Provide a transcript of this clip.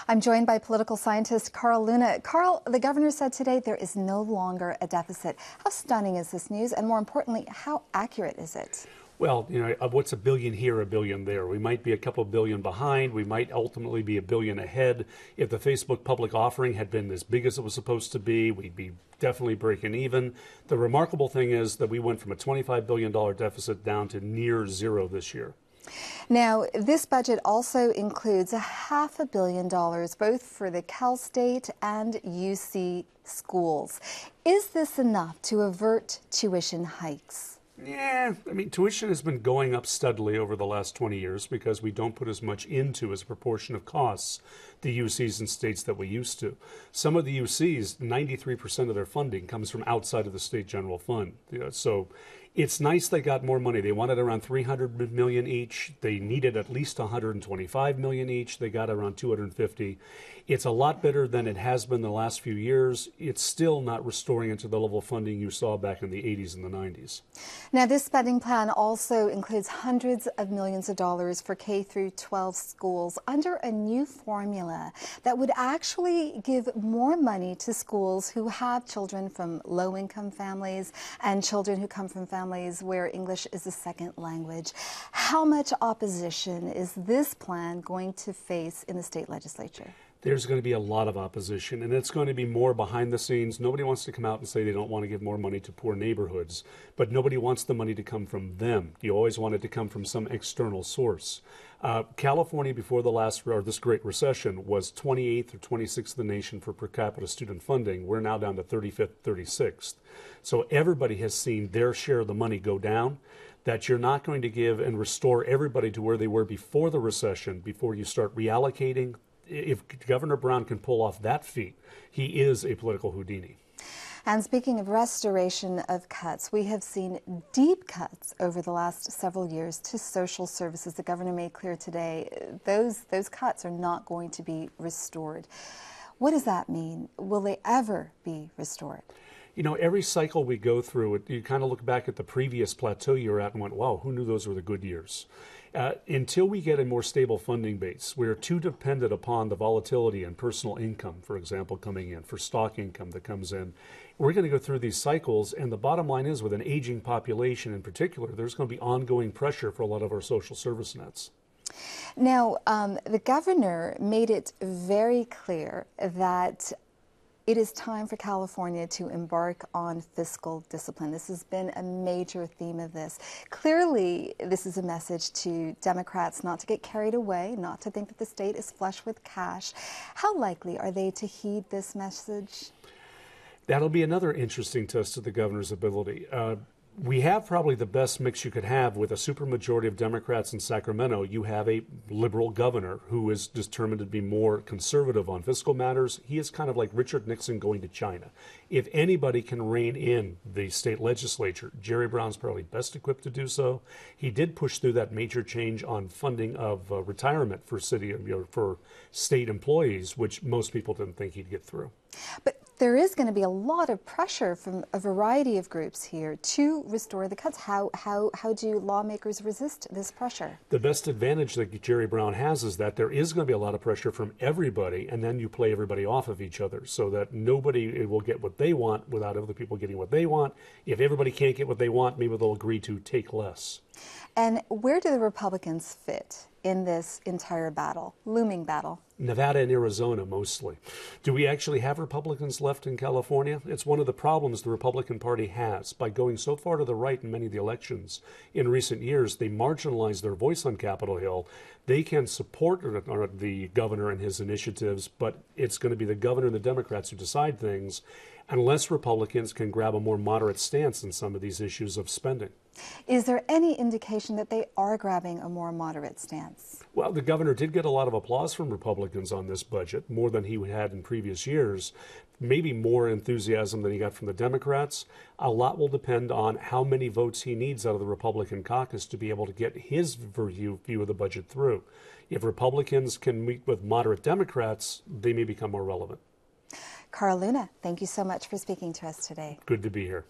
I'm joined by political scientist Carl Luna. Carl, the governor said today there is no longer a deficit. How stunning is this news? And more importantly, how accurate is it? Well, what's a billion here, a billion there? We might be a couple billion behind. We might ultimately be a billion ahead. If the Facebook public offering had been as big as it was supposed to be, we'd be definitely breaking even. The remarkable thing is that we went from a $25 billion deficit down to near zero this year. Now, this budget also includes $500 million both for the Cal State and UC schools. Is this enough to avert tuition hikes? Yeah, I mean, tuition has been going up steadily over the last 20 years because we don't put as much into as a proportion of costs the UCs and states that we used to. Some of the UCs, 93% of their funding comes from outside of the state general fund. So it's nice they got more money. They wanted around $300 million each. They needed at least $125 million each. They got around $250. It's a lot better than it has been the last few years. It's still not restoring it to the level of funding you saw back in the 80s and the 90s. Now, this spending plan also includes hundreds of millions of dollars for K through 12 schools under a new formula that would actually give more money to schools who have children from low-income families and children who come from families where English is a second language. How much opposition is this plan going to face in the state legislature? There's going to be a lot of opposition, and it's going to be more behind the scenes. Nobody wants to come out and say they don't want to give more money to poor neighborhoods, but nobody wants the money to come from them. You always want it to come from some external source. California, before this Great Recession, was 28th or 26th in the nation for per capita student funding. We're now down to 35th, 36th. So everybody has seen their share of the money go down. That you're not going to give and restore everybody to where they were before the recession, before you start reallocating. If Governor Brown can pull off that feat, he is a political Houdini. And speaking of restoration of cuts, we have seen deep cuts over the last several years to social services. The governor made clear today those cuts are not going to be restored. What does that mean? Will they ever be restored? You know, every cycle we go through, you kind of look back at the previous plateau you're at and went, wow, who knew those were the good years? Until we get a more stable funding base, we're too dependent upon the volatility and personal income, for example, coming in, for stock income that comes in. We're going to go through these cycles, and the bottom line is with an aging population in particular, there's going to be ongoing pressure for a lot of our social service nets. Now, the governor made it very clear that it is time for California to embark on fiscal discipline. This has been a major theme of this. Clearly, this is a message to Democrats not to get carried away, not to think that the state is flush with cash. How likely are they to heed this message? That'll be another interesting test of the governor's ability. We have probably the best mix you could have with a supermajority of Democrats in Sacramento. You have a liberal governor who is determined to be more conservative on fiscal matters. He is kind of like Richard Nixon going to China. If anybody can rein in the state legislature, Jerry Brown's probably best equipped to do so. He did push through that major change on funding of retirement for for state employees, which most people didn't think he'd get through. But there is going to be a lot of pressure from a variety of groups here to restore the cuts. How do lawmakers resist this pressure? The best advantage that Jerry Brown has is that there is going to be a lot of pressure from everybody, and then you play everybody off of each other so that nobody will get what they want without other people getting what they want. If everybody can't get what they want, maybe they'll agree to take less. And where do the Republicans fit in this entire battle, looming battle? Nevada and Arizona, mostly. Do we actually have Republicans left in California? It's one of the problems the Republican Party has. By going so far to the right in many of the elections in recent years, they marginalize their voice on Capitol Hill. They can support the governor and his initiatives, but it's going to be the governor and the Democrats who decide things, unless Republicans can grab a more moderate stance in some of these issues of spending. Is there any indication that they are grabbing a more moderate stance? Well, the governor did get a lot of applause from Republicans on this budget, more than he had in previous years, maybe more enthusiasm than he got from the Democrats. A lot will depend on how many votes he needs out of the Republican caucus to be able to get his view of the budget through. If Republicans can meet with moderate Democrats, they may become more relevant. Carl Luna, thank you so much for speaking to us today. Good to be here.